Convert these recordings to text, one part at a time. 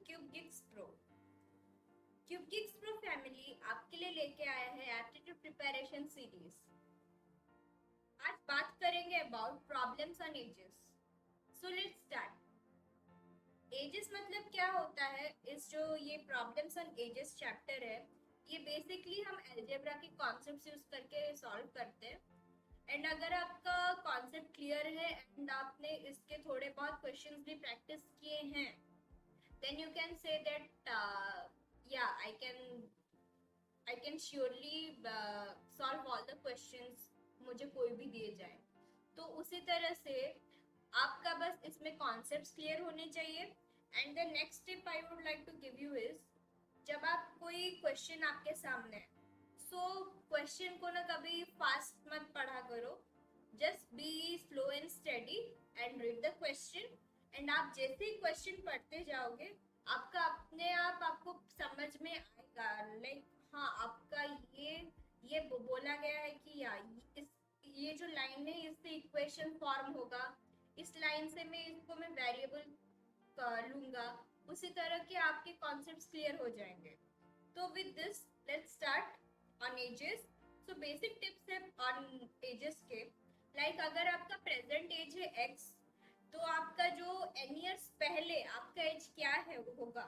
क्यूबगिक्स pro. क्यूबगिक्स pro family आपके लिए लेके आया है एप्टीट्यूड प्रिपरेशन सीरीज। आज बात करेंगे about problems on ages. So let's start. Ages मतलब क्या होता है? इस जो ये प्रॉब्लम्स ऑन एजेस चैप्टर है, ये बेसिकली हम अलजेब्रा के कॉन्सेप्ट्स यूज करके सॉल्व करते हैं। एंड अगर आपका कॉन्सेप्ट क्लियर है एंड आपने इसके थोड़े बहुत क्वेश्चंस भी प्रैक्टिस किए हैं, then you can say that yeah, I can surely solve all the questions, मुझे कोई भी दिए जाए। तो उसी तरह से आपका बस इसमें कॉन्सेप्ट्स क्लियर होने चाहिए। And the next tip I would like to give you is, जब आप कोई क्वेश्चन आपके सामने है, सो क्वेश्चन को ना कभी फास्ट मत पढ़ा करो, just be slow and study and read the question. And आप जैसे ही क्वेश्चन पढ़ते जाओगे, आपका अपने आप आपको समझ में आएगा, लाइक हाँ, आपका ये बोला गया है कि इस ये जो लाइन है इससे इक्वेशन फॉर्म होगा, इस लाइन से मैं वेरिएबल लूंगा। उसी तरह के आपके कॉन्सेप्ट्स क्लियर हो जाएंगे। तो with this let's start on ages. So basic tips है ऑन एजेस के, लाइक अगर आपका प्रेजेंट एज है एक्स, तो आपका जो n ईयर्स पहले आपका एज क्या है वो होगा,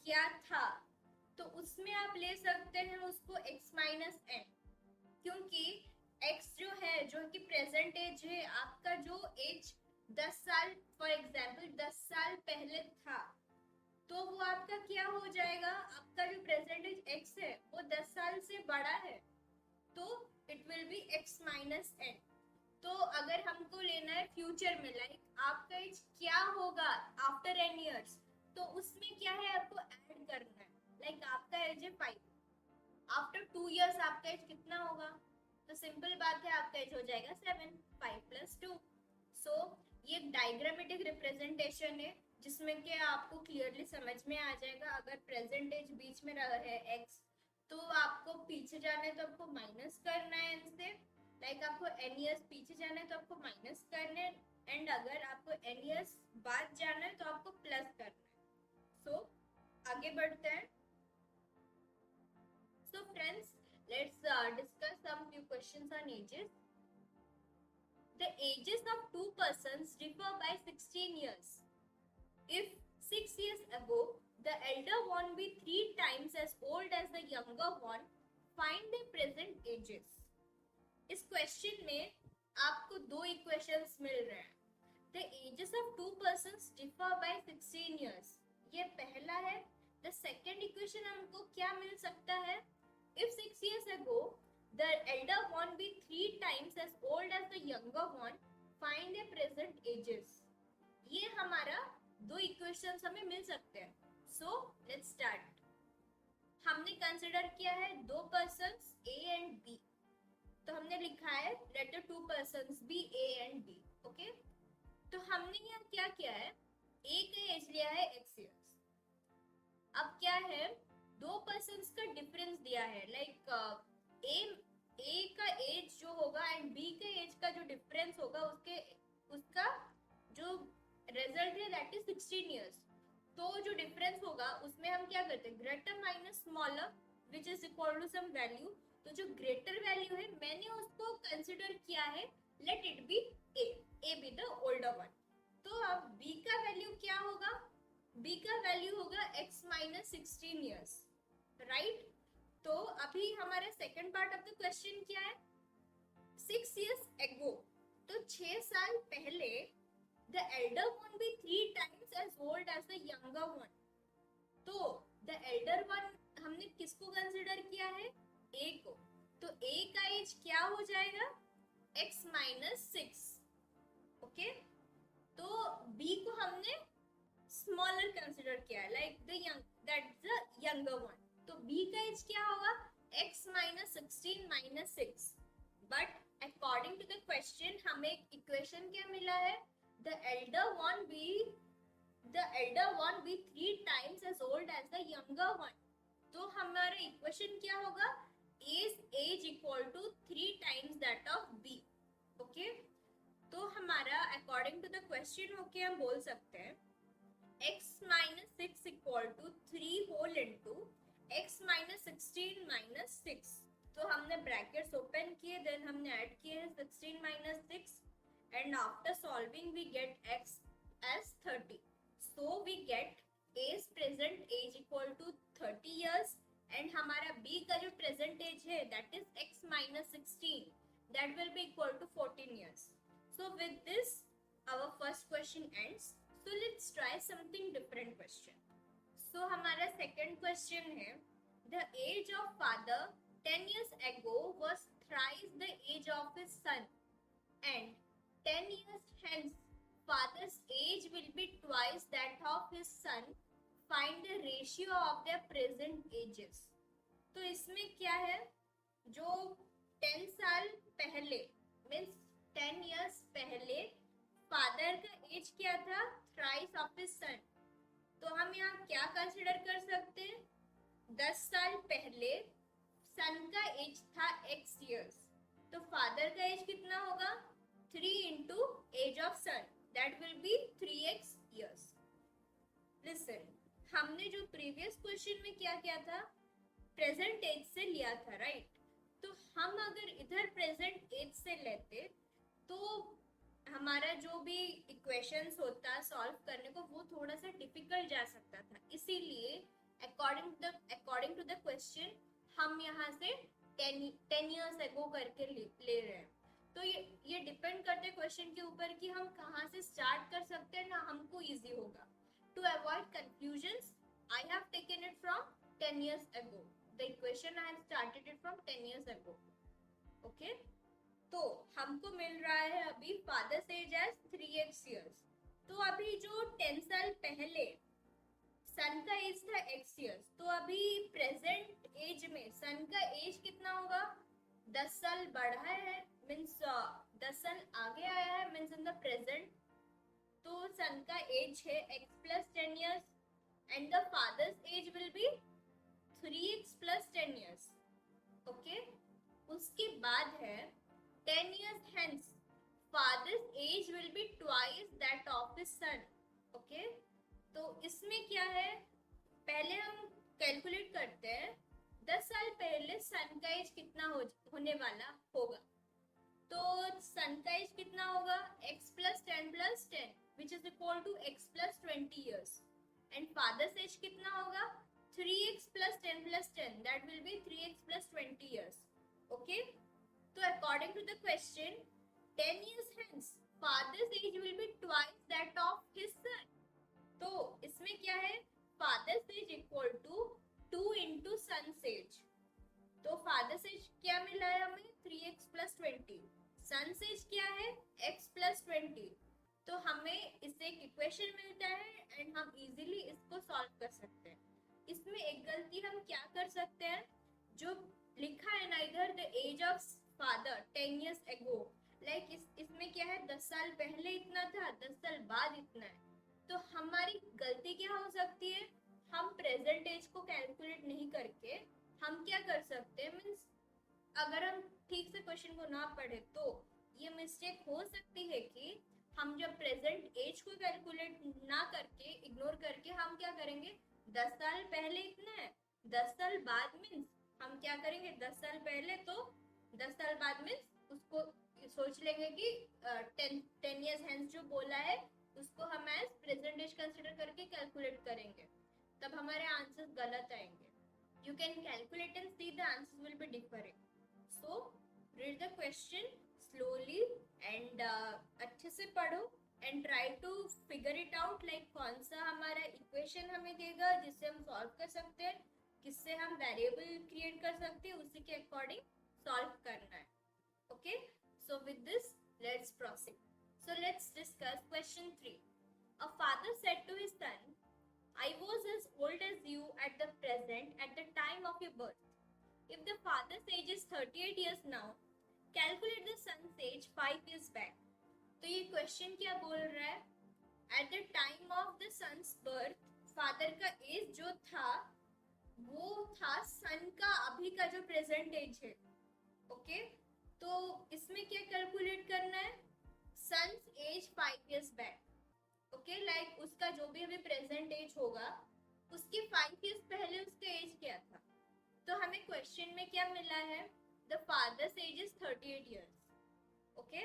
क्या था, तो उसमें आप ले सकते हैं उसको x माइनस एन, क्योंकि x जो है, जो कि प्रेजेंट एज है, आपका जो एज 10 साल, फॉर एग्जाम्पल 10 साल पहले था, तो वो आपका क्या हो जाएगा, आपका जो प्रेजेंट एज x है वो 10 साल से बड़ा है, तो it will be x minus n. तो अगर हमको लेना है फ्यूचर में, लाइक आपका एज क्या होगा आफ्टर n ईयर्स, तो उसमें क्या है, आपको ऐड करना है। लाइक आपका एज है 5, आफ्टर 2 ईयर्स आपका एज कितना होगा, तो सिंपल बात है, आपका एज हो जाएगा 7, 5 प्लस 2। सो ये डायग्रामेटिक रिप्रेजेंटेशन है, जिसमें कि आपको क्लियरली समझ में आ जाएगा। अगर प्रेजेंट एज बीच में रहा है x, तो आपको पीछे जाना है तो आपको माइनस करना है इनसे, लाइक आपको n ईयर्स पीछे जाना है तो आपको माइनस करना है, एंड अगर आपको n ईयर्स बाद जाना है तो आपको प्लस करना है। सो आगे बढ़ते हैं। So friends, let's discuss some few questions on ages. The ages of two persons differ by 16 years. If 6 years ago the elder one be 3 times as old as the younger one, find their present ages. इस question में आपको दो equations मिल रहे हैं। The ages of two persons differ by 16 years, ये पहला है। The second equation हमको क्या मिल सकता है, if 6 years ago the elder one be 3 times as old as the younger one, find their present ages। ये हमारा दो इक्वेशंस हमें मिल सकते हैं। सो लेट्स स्टार्ट। हमने कंसिडर किया है दो पर्सन्स ए एंड बी, तो हमने लिखा है let the two persons be A and B. Okay, तो हमने यहाँ क्या किया है, ए का एज लिया है x ईयर्स। अब क्या है, दो पर्सन्स का डिफरेंस दिया है, लाइक ए का एज जो होगा एंड बी के एज का जो डिफरेंस होगा, उसका जो रिजल्ट है दैट इज 16 इयर्स। तो जो डिफरेंस होगा उसमें हम क्या करते हैं, greater minus smaller which is equal to some value. तो जो ग्रेटर वैल्यू है मैंने उसको कंसिडर किया है, let it be A be the older one. तो अब b का वैल्यू क्या होगा, b का वैल्यू होगा x माइनस 16 ईयर्स, राइट। तो अभी हमारा second part of the question क्या है, 6 years ago, तो 6 साल पहले the elder one be 3 times as old as the younger one। तो the elder one हमने किसको कंसिडर किया है, a को, तो a का एज क्या हो जाएगा, x माइनस 6। ओके, तो b को हमने स्मॉलर कंसिडर किया है, like the young, that's the younger one. तो b का एज क्या होगा, x minus 16 minus 6। But according to the question हमें इक्वेशन क्या मिला है, the elder one be 3 times as old as the younger one। तो हमारा इक्वेशन क्या होगा, is age equal to 3 times that of b। Okay, तो हमारा अकॉर्डिंग टू द क्वेश्चन होके हम बोल सकते हैं x minus 6 x minus 16 minus 6, तो हमने ब्रैकेट्स ओपन किए, देन हमने ऐड किए 16 minus 6 and after solving we get x as 30. So we get A's present age equal to 30 years and हमारा B का जो present age है that is x minus 16 that will be equal to 14 years. So with this our first question ends. So let's try something different question. So हमारा second question है the age of father 10 years ago was thrice the age of his son and 10 years hence father's age will be twice that of his son. Find the ratio of their present ages. तो इसमें क्या है, जो 10 साल पहले means 10 years पहले father का age क्या था, थ्राइस ऑफ हिज सन. तो हम यहाँ क्या कंसिडर कर सकते हैं, 10 साल पहले सन का एज था x years, तो फादर का एज कितना होगा 3 into age of son, that will be 3x years. Listen, हमने जो प्रीवियस क्वेश्चन में क्या किया था, प्रेजेंट एज से लिया था, राइट? तो हम अगर इधर प्रेजेंट एज से लेते तो हमारा जो भी इक्वेशंस होता सॉल्व करने को वो थोड़ा सा डिफिकल्ट जा सकता था. इसीलिए अकॉर्डिंग टू द क्वेश्चन हम यहाँ से 10 years ago करके ले रहे हैं. तो ये डिपेंड करते क्वेश्चन के ऊपर कि हम कहाँ से स्टार्ट कर सकते हैं ना हमको इजी होगा. To avoid confusions I have taken it from 10 years ago. The equation I have started it from 10 years ago. Okay, तो हमको मिल रहा है अभी father's age as 3x years. तो अभी जो 10 साल पहले सन का एज था x years, तो अभी प्रेजेंट एज में सन का एज कितना होगा, 10 साल बढ़ा है, मीन्स 10 साल आगे आया है, मीन्स इन द प्रेजेंट. तो सन का एज है x plus 10 years and the father's as will be 3x plus 10 years. Okay, उसके बाद है 10 years hence father's age will be twice that of his sun. Okay, तो इसमें क्या है, पहले हम कैलकुलेट करते हैं 10 साल पहले सन का एज कितना होने वाला होगा. तो सन का एज कितना होगा, x plus 10 plus 10 which is equal to x plus 20 years and father's age कितना होगा 3x plus 10 plus 10 that will be 3x plus 20 years. Okay, तो according to the question 10 years hence father's age will be twice that of his son. तो इसमें क्या है, father's age equal to 2 into son's age. तो father's as क्या मिला है हमें 3x plus 20, सन्स एज क्या है x plus 20. तो हमें इससे एक इक्वेशन मिलता है एंड हम इजीली इसको सॉल्व कर सकते हैं. इसमें एक गलती हम क्या कर सकते हैं, जो लिखा है ना इधर the age of father 10 years ago, like इसमें क्या है 10 साल पहले इतना था 10 साल बाद इतना है. तो हमारी गलती क्या हो सकती है, हम प्रेजेंट एज को कैलकुलेट नहीं करके हम क्या कर सकते हैं, मीन्स अगर हम ठीक से क्वेश्चन को ना पढ़े तो ये मिस्टेक हो सकती है कि हम जब प्रेजेंट एज को कैलकुलेट ना करके इग्नोर करके हम क्या करेंगे 10 साल पहले इतना है 10 साल बाद मीन्स हम क्या करेंगे 10 साल पहले तो 10 साल बाद मीन्स उसको सोच लेंगे कि 10 years hence जो बोला है उसको हम एज प्रेजेंट एज कंसिडर करके कैलकुलेट करेंगे, तब हमारे आंसर्स गलत आएंगे. You can calculate and see the answers will be different. So read the question slowly and अच्छे से पढ़ो and try to figure it out like कौन सा हमारा equation हमें देगा जिससे हम solve कर सकते हैं, किससे हम variable create कर सकते हैं, उसी के according solve करना है. Okay, so with this let's proceed. So let's discuss question 3. A father said to his son, I was as old as you at the present at the time of your birth. If the father's age is 38 years now, calculate the son's age 5 years back. तो ये question क्या बोल रहा है, at the time of the son's birth, father का as जो था वो था सन का अभी का जो प्रेजेंट एज है. ओके, तो इसमें क्या कैलकुलेट करना है, son's age 5 years back. Okay, like उसका जो भी अभी प्रेजेंट एज होगा उसके 5 years पहले उसका एज क्या था, क्वेश्चन में क्या मिला है, the father's age is 38 years. Okay,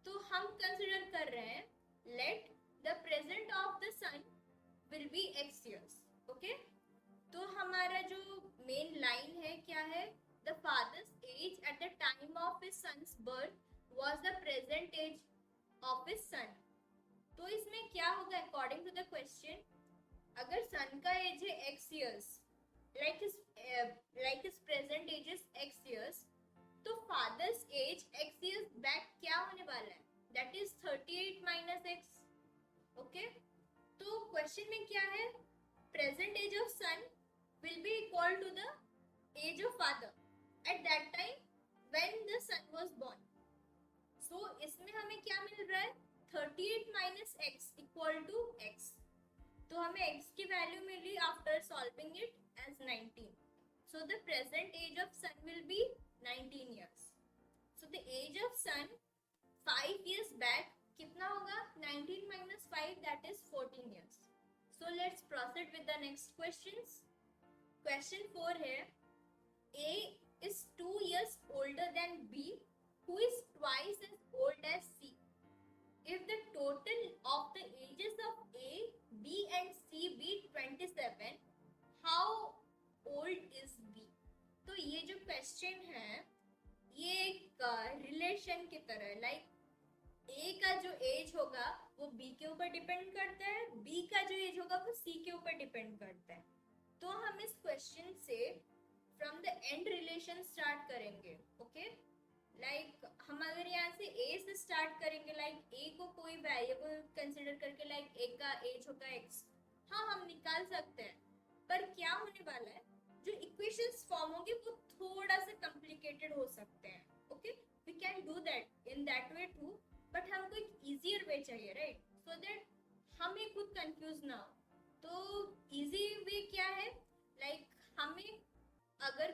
तो हम कंसिडर कर रहे हैं let the present of the son will be x years. Okay, तो हमारा जो मेन लाइन है क्या है, the father's age at the time of his son's birth was the present age of his son. तो इसमें क्या होगा अकॉर्डिंग टू द क्वेश्चन, अगर सन का एज है x years, like his present age is x years, तो father's age x years back क्या होने वाला है, that is 38 minus x. Okay, तो क्वेश्चन में क्या है, present age of son will be equal to the age of father at that time when the son was born. So इसमें हमें क्या मिल रहा है, 38 minus x equal to x. तो हमें x की वैल्यू मिली after solving it as 19. So the present age of son will be 19 years. So the age of son 5 years back कितना होगा, 19 minus 5 that is 14 years. So let's proceed with the next questions. Question 4 है, A is 2 years older than B, who is twice as old as C. If the total of the ages of A, B and C be 27, how old is B? तो ये जो question है ये एक relation की तरह है, like A का जो एज होगा वो B के ऊपर डिपेंड करता है, B का जो एज होगा वो C के ऊपर डिपेंड करता है. तो हम इस क्वेश्चन से from the end relation start करेंगे. ओके, लाइक हम अगर यहाँ से A से स्टार्ट करेंगे, लाइक A को कोई वेरिएबल कंसिडर करके, लाइक A का एज होगा x, हाँ हम निकाल सकते हैं, पर क्या होने वाला है, जो इक्वेशंस फॉर्म होंगे वो थोड़ा सा कॉम्प्लिकेटेड हो सकते हैं. Okay, we can do that in that way too, but हमको एक इजियर वे चाहिए, राइट, सो दैट हमें खुद कंफ्यूज ना हो. तो इजी वे क्या है, लाइक हमने अगर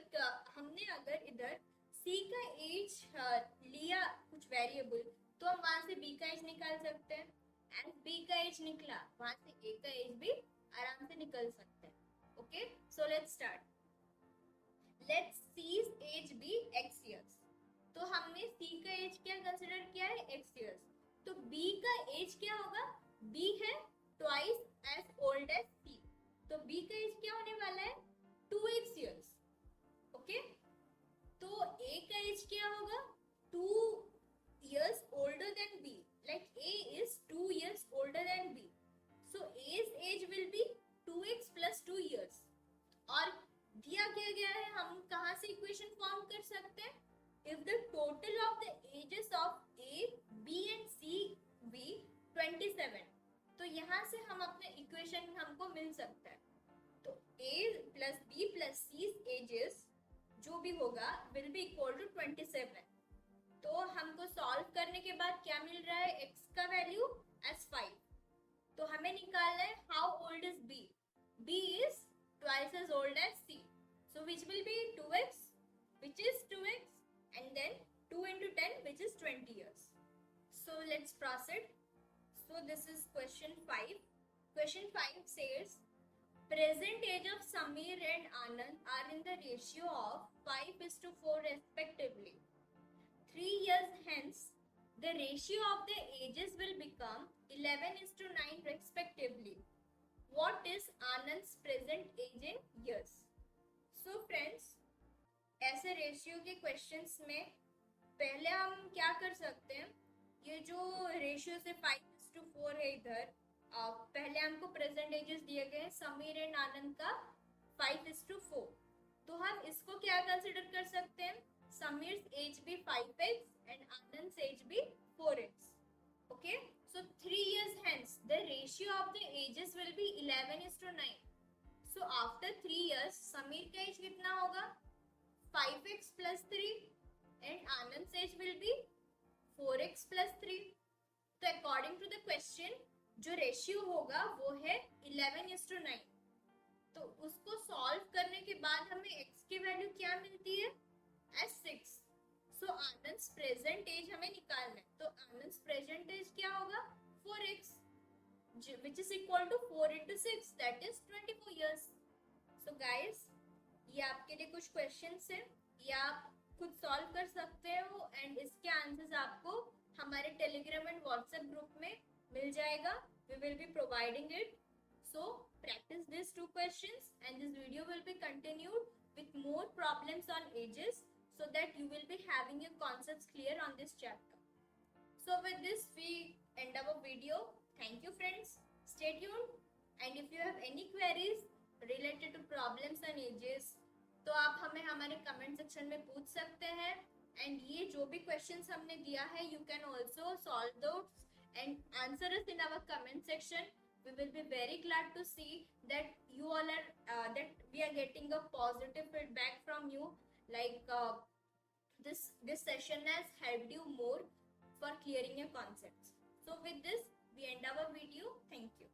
इधर C का एज लिया कुछ वेरिएबल, तो हम वहां से B का एज निकाल सकते हैं, एंड B का एज निकला वहां से A का एज भी आराम से निकल सकते हैं. Okay, so let's start. Let's C's age be x years. तो हमने C का एज क्या कंसिडर किया है, x years. तो B का एज क्या होगा, B है twice as old as C. तो B का एज क्या होने वाला है, 2x years. ओके, तो A का एज क्या होगा, 2 years older than B. Like A is 2 years older than B. So A's age will be 2x plus 2 years. और दिया क्या गया है, हम कहाँ से इक्वेशन फॉर्म कर सकते हैं, if the total of the ages of A, B and C be 27. तो यहाँ से हम अपने इक्वेशन हमको मिल सकता है. तो A plus B plus C's ages जो भी होगा will be equal to 27. तो हमको सॉल्व करने के बाद क्या मिल रहा है, x का वैल्यू as 5. तो हमें निकालना है how old is B. B is twice as old as C. So which will be 2x, which is 2x, and then 2 into 10, which is 20 years. So let's proceed. So this is question 5. Question 5 says, present age of Samir and Anand are in the ratio of 5:4 respectively. 3 years hence, the ratio of the ages will become 11:9 respectively. What is Anand's present age in years? So friends, ऐसे ratio के questions में पहले हम क्या कर सकते हैं, ये जो रेशियो से 5:4 है इधर, पहले हमको प्रेजेंट एजेस दिए गए समीर एंड आनंद का 5:4. तो हम इसको क्या कंसिडर कर सकते हैं, समीर एज भी 5x एंड आनंद एज भी 4x. Okay, so 3 years hence the ratio of the ages will be 11:9. So after 3 years Sameer का एज कितना होगा, 5x plus 3 and Anand's age will be 4x plus 3. तो according to the question जो ratio होगा वो है 11:9. तो उसको सॉल्व करने के बाद हमें x की वैल्यू क्या मिलती है, as 6. सो आनंद्स प्रेजेंट एज हमें निकालना है. तो आनंद्स प्रेजेंट एज क्या होगा, 4x, which is equal to 4 into 6, that is 24 years. So guys, ये आपके लिए कुछ क्वेश्चंस है, ये आप खुद सॉल्व कर सकते हो एंड इसके आंसर्स आपको हमारे टेलीग्राम एंड व्हाट्सएप ग्रुप में मिल जाएगा. We will be providing it. So practice these two questions and this video will be continued with more problems on ages so that you will be having your concepts clear on this chapter. So with this we end our video. Thank you friends. Stay tuned and if you have any queries related to problems on ages तो आप हमें हमारे comment section में पूछ सकते हैं and ये जो भी क्वेश्चंस हमने दिया है you can also solve those and answer us in our comment section. We will be very glad to see that you all are that we are getting a positive feedback from you, like this session has helped you more for clearing your concepts. So with this we end our video. Thank you.